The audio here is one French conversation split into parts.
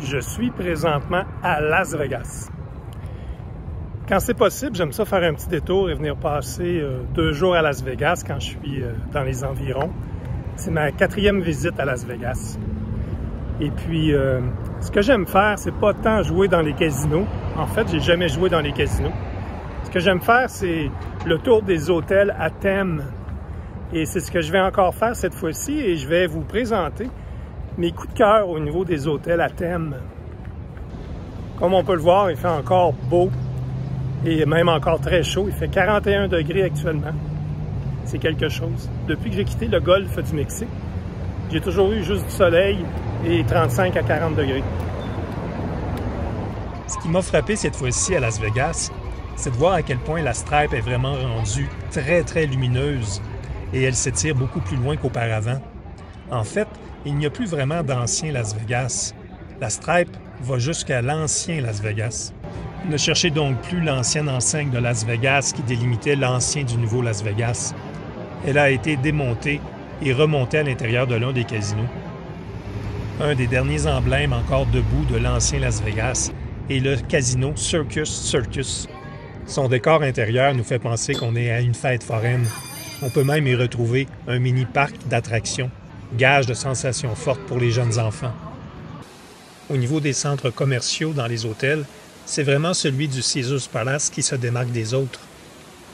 Je suis présentement à Las Vegas. Quand c'est possible, j'aime ça faire un petit détour et venir passer 2 jours à Las Vegas quand je suis dans les environs. C'est ma 4e visite à Las Vegas. Et puis, ce que j'aime faire, c'est pas tant jouer dans les casinos. En fait, j'ai jamais joué dans les casinos. Ce que j'aime faire, c'est le tour des hôtels à thème. Et c'est ce que je vais encore faire cette fois-ci et je vais vous présenter mes coups de cœur au niveau des hôtels à thème. Comme on peut le voir, il fait encore beau et même encore très chaud. Il fait 41 degrés actuellement. C'est quelque chose. Depuis que j'ai quitté le golfe du Mexique, j'ai toujours eu juste du soleil et 35 à 40 degrés. Ce qui m'a frappé cette fois-ci à Las Vegas, c'est de voir à quel point la Stripe est vraiment rendue très lumineuse et elle s'étire beaucoup plus loin qu'auparavant. En fait, il n'y a plus vraiment d'ancien Las Vegas. La Stripe va jusqu'à l'ancien Las Vegas. Ne cherchez donc plus l'ancienne enseigne de Las Vegas qui délimitait l'ancien du nouveau Las Vegas. Elle a été démontée et remontée à l'intérieur de l'un des casinos. Un des derniers emblèmes encore debout de l'ancien Las Vegas est le casino Circus. Son décor intérieur nous fait penser qu'on est à une fête foraine. On peut même y retrouver un mini-parc d'attractions, gage de sensations fortes pour les jeunes enfants. Au niveau des centres commerciaux dans les hôtels, c'est vraiment celui du Caesars Palace qui se démarque des autres.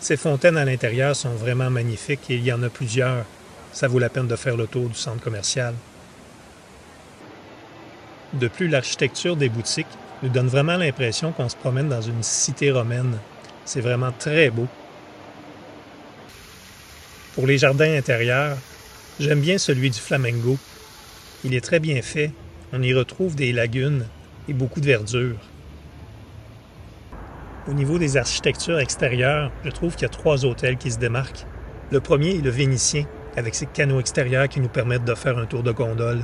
Ces fontaines à l'intérieur sont vraiment magnifiques et il y en a plusieurs. Ça vaut la peine de faire le tour du centre commercial. De plus, l'architecture des boutiques nous donne vraiment l'impression qu'on se promène dans une cité romaine. C'est vraiment très beau. Pour les jardins intérieurs, j'aime bien celui du Flamingo. Il est très bien fait. On y retrouve des lagunes et beaucoup de verdure. Au niveau des architectures extérieures, je trouve qu'il y a 3 hôtels qui se démarquent. Le premier est le Vénitien, avec ses canaux extérieurs qui nous permettent de faire un tour de gondole.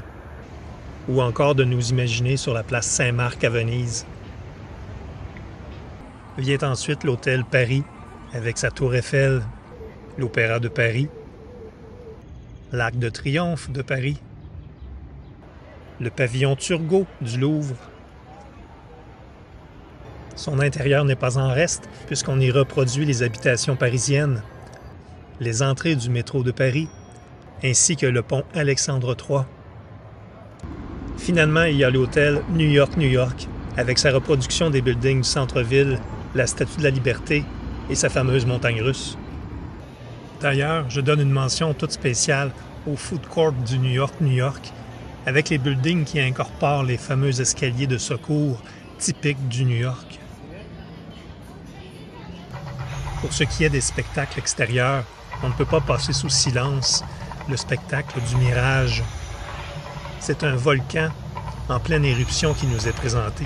Ou encore de nous imaginer sur la place Saint-Marc à Venise. Vient ensuite l'hôtel Paris, avec sa tour Eiffel, l'Opéra de Paris, l'Arc de Triomphe de Paris, le pavillon Turgot du Louvre. Son intérieur n'est pas en reste, puisqu'on y reproduit les habitations parisiennes, les entrées du métro de Paris, ainsi que le pont Alexandre III. Finalement, il y a l'hôtel New York, avec sa reproduction des buildings du centre-ville, la Statue de la Liberté et sa fameuse montagne russe. D'ailleurs, je donne une mention toute spéciale au Food Court du New York, avec les buildings qui incorporent les fameux escaliers de secours typiques du New York. Pour ce qui est des spectacles extérieurs, on ne peut pas passer sous silence le spectacle du Mirage. C'est un volcan en pleine éruption qui nous est présenté.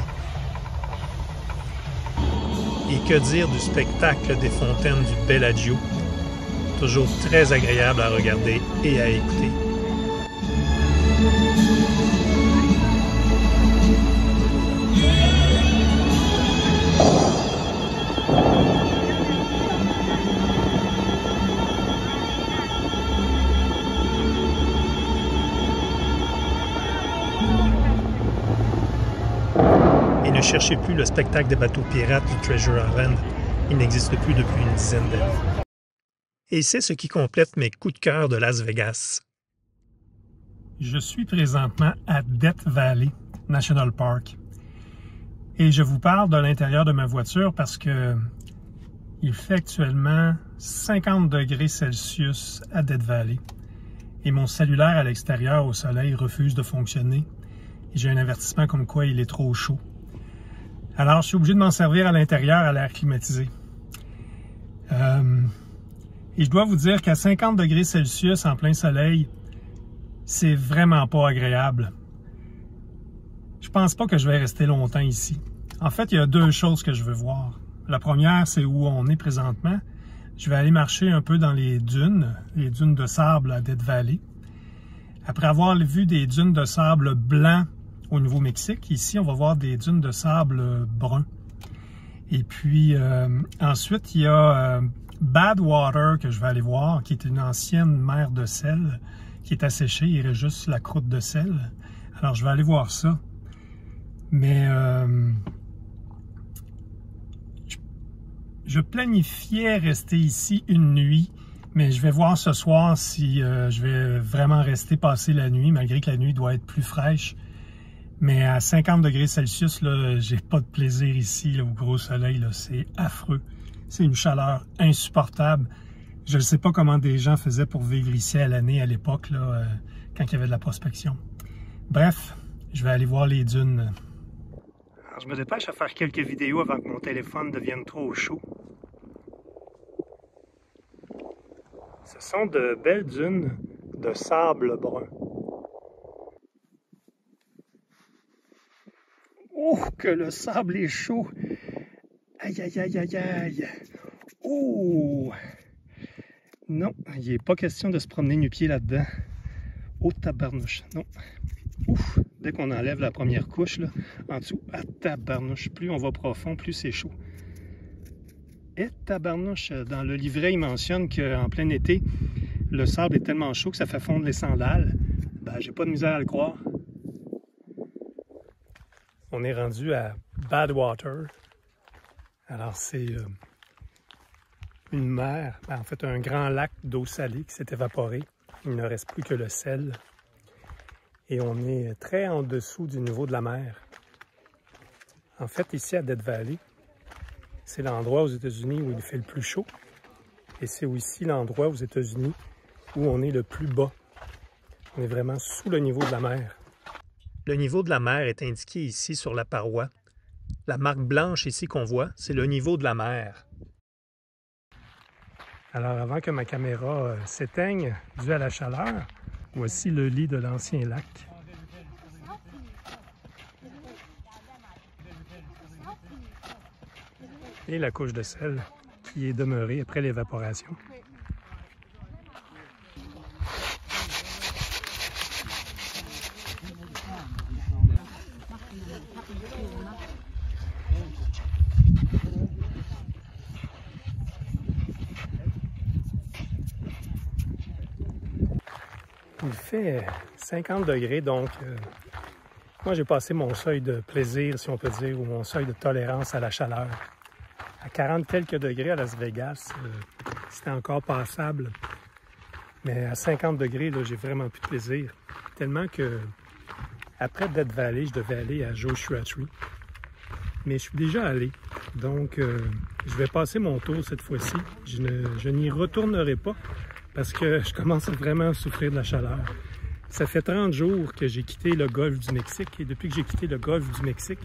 Et que dire du spectacle des fontaines du Bellagio? Toujours très agréable à regarder et à écouter. Et ne cherchez plus le spectacle des bateaux pirates du Treasure Island. Il n'existe plus depuis une dizaine d'années. Et c'est ce qui complète mes coups de cœur de Las Vegas. Je suis présentement à Death Valley National Park. Et je vous parle de l'intérieur de ma voiture parce que il fait actuellement 50 degrés Celsius à Death Valley. Et mon cellulaire à l'extérieur au soleil refuse de fonctionner. Et j'ai un avertissement comme quoi il est trop chaud. Alors, je suis obligé de m'en servir à l'intérieur à l'air climatisé. Et je dois vous dire qu'à 50 degrés Celsius en plein soleil, c'est vraiment pas agréable. Je pense pas que je vais rester longtemps ici. En fait, il y a 2 choses que je veux voir. La première, c'est où on est présentement. Je vais aller marcher un peu dans les dunes de sable à Death Valley. Après avoir vu des dunes de sable blanc au Nouveau-Mexique, ici, on va voir des dunes de sable brun. Et puis, ensuite, il y a Badwater que je vais aller voir, qui est une ancienne mer de sel qui est asséchée. Il reste juste la croûte de sel. Alors, je vais aller voir ça. Mais je planifiais rester ici une nuit, mais je vais voir ce soir si je vais vraiment rester passer la nuit, malgré que la nuit doit être plus fraîche. Mais à 50 degrés Celsius, là, j'ai pas de plaisir ici, là, au gros soleil, c'est affreux. C'est une chaleur insupportable. Je ne sais pas comment des gens faisaient pour vivre ici à l'année, à l'époque, quand il y avait de la prospection. Bref, je vais aller voir les dunes. Alors, je me dépêche à faire quelques vidéos avant que mon téléphone devienne trop chaud. Ce sont de belles dunes de sable brun. Oh, que le sable est chaud! Aïe, aïe, aïe, aïe, aïe! Oh! Non, il n'est pas question de se promener nu-pied là-dedans. Oh, tabarnouche, non. Ouf! Dès qu'on enlève la première couche, là, en dessous, à tabarnouche, plus on va profond, plus c'est chaud. Et tabarnouche, dans le livret, il mentionne qu'en plein été, le sable est tellement chaud que ça fait fondre les sandales. Ben, j'ai pas de misère à le croire. On est rendu à Badwater. Alors, c'est une mer, en fait un grand lac d'eau salée qui s'est évaporé. Il ne reste plus que le sel. Et on est très en dessous du niveau de la mer. En fait, ici à Death Valley, c'est l'endroit aux États-Unis où il fait le plus chaud. Et c'est aussi l'endroit aux États-Unis où on est le plus bas. On est vraiment sous le niveau de la mer. Le niveau de la mer est indiqué ici sur la paroi. La marque blanche ici qu'on voit, c'est le niveau de la mer. Alors avant que ma caméra s'éteigne dû à la chaleur, voici le lit de l'ancien lac. Et la couche de sel qui est demeurée après l'évaporation. Il fait 50 degrés, donc moi j'ai passé mon seuil de plaisir, si on peut dire, ou mon seuil de tolérance à la chaleur. À 40 quelques degrés à Las Vegas, c'était encore passable. Mais à 50 degrés, là, j'ai vraiment plus de plaisir. Tellement que, après Death Valley, je devais aller à Joshua Tree. Mais je suis déjà allé. Donc, je vais passer mon tour cette fois-ci. Je n'y retournerai pas parce que je commence vraiment à souffrir de la chaleur. Ça fait 30 jours que j'ai quitté le golfe du Mexique. Et depuis que j'ai quitté le golfe du Mexique,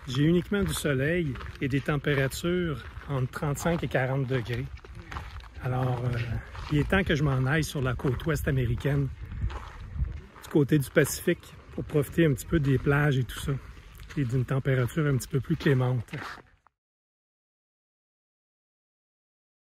j'ai uniquement du soleil et des températures entre 35 et 40 degrés. Alors, il est temps que je m'en aille sur la côte ouest américaine, du côté du Pacifique, pour profiter un petit peu des plages et tout ça, et d'une température un petit peu plus clémente.